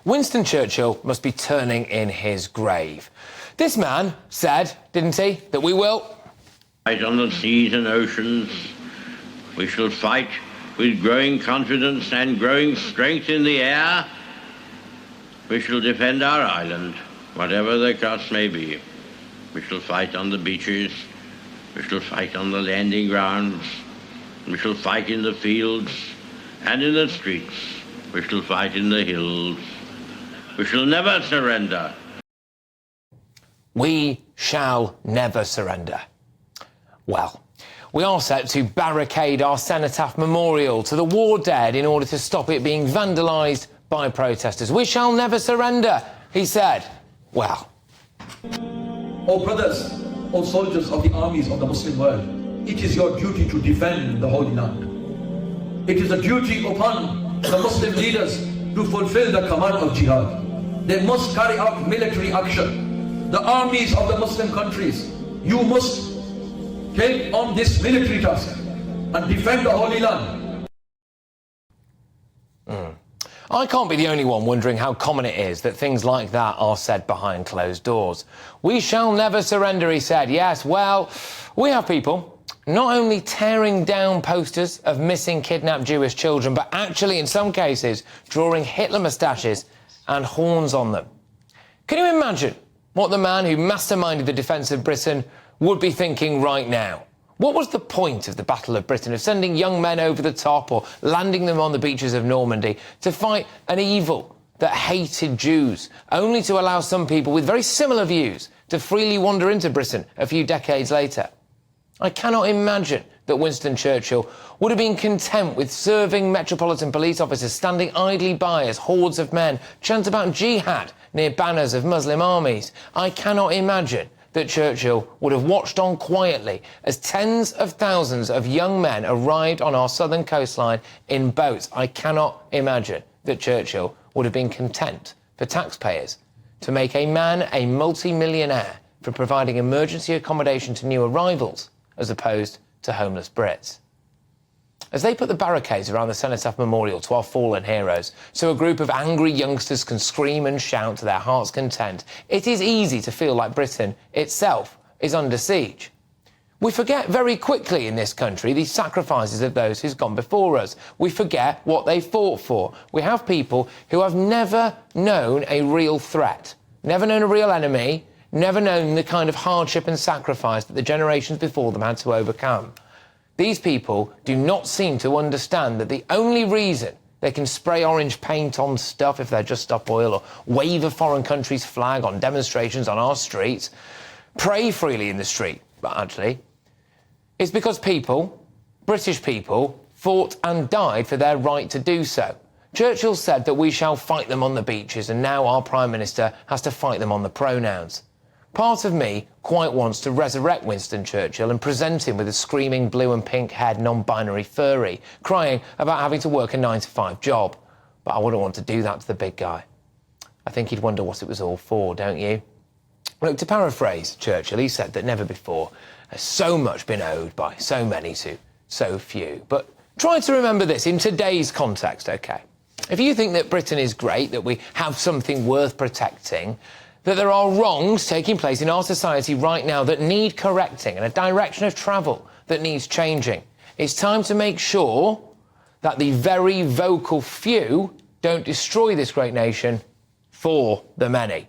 Winston Churchill must be turning in his grave. This man said, didn't he, that we will fight on the seas and oceans. We shall fight with growing confidence and growing strength in the air. We shall defend our island, whatever the cost may be. We shall fight on the beaches. We shall fight on the landing grounds. We shall fight in the fields and in the streets. We shall fight in the hills. We shall never surrender. We shall never surrender. Well, we are set to barricade our cenotaph memorial to the war dead in order to stop it being vandalised by protesters. We shall never surrender, he said. Well. Oh brothers, oh soldiers of the armies of the Muslim world, it is your duty to defend the Holy Land. It is a duty upon the Muslim leaders to fulfill the command of jihad. They must carry out military action. The armies of the Muslim countries, you must take on this military task and defend the Holy Land. I can't be the only one wondering how common it is that things like that are said behind closed doors. We shall never surrender, he said. Yes, well, we have people not only tearing down posters of missing kidnapped Jewish children, but actually, in some cases, drawing Hitler moustaches and horns on them. Can you imagine what the man who masterminded the defence of Britain would be thinking right now? What was the point of the Battle of Britain, of sending young men over the top or landing them on the beaches of Normandy to fight an evil that hated Jews, only to allow some people with very similar views to freely wander into Britain a few decades later? I cannot imagine that Winston Churchill would have been content with serving Metropolitan Police officers standing idly by as hordes of men chant about jihad near banners of Muslim armies. I cannot imagine that Churchill would have watched on quietly as tens of thousands of young men arrived on our southern coastline in boats. I cannot imagine that Churchill would have been content for taxpayers to make a man a multi-millionaire for providing emergency accommodation to new arrivals as opposed to homeless Brits. As they put the barricades around the Cenotaph Memorial to our fallen heroes, so a group of angry youngsters can scream and shout to their heart's content, it is easy to feel like Britain itself is under siege. We forget very quickly in this country the sacrifices of those who've gone before us. We forget what they fought for. We have people who have never known a real threat, never known a real enemy, never known the kind of hardship and sacrifice that the generations before them had to overcome. These people do not seem to understand that the only reason they can spray orange paint on stuff if they're just stop oil, or wave a foreign country's flag on demonstrations on our streets, pray freely in the street, but actually, is because people, British people, fought and died for their right to do so. Churchill said that we shall fight them on the beaches, and now our Prime Minister has to fight them on the pronouns. Part of me quite wants to resurrect Winston Churchill and present him with a screaming blue and pink haired non-binary furry, crying about having to work a 9-to-5 job. But I wouldn't want to do that to the big guy. I think he'd wonder what it was all for, don't you? Look, to paraphrase Churchill, he said that never before has so much been owed by so many to so few. But try to remember this in today's context, OK? If you think that Britain is great, that we have something worth protecting, that there are wrongs taking place in our society right now that need correcting and a direction of travel that needs changing, it's time to make sure that the very vocal few don't destroy this great nation for the many.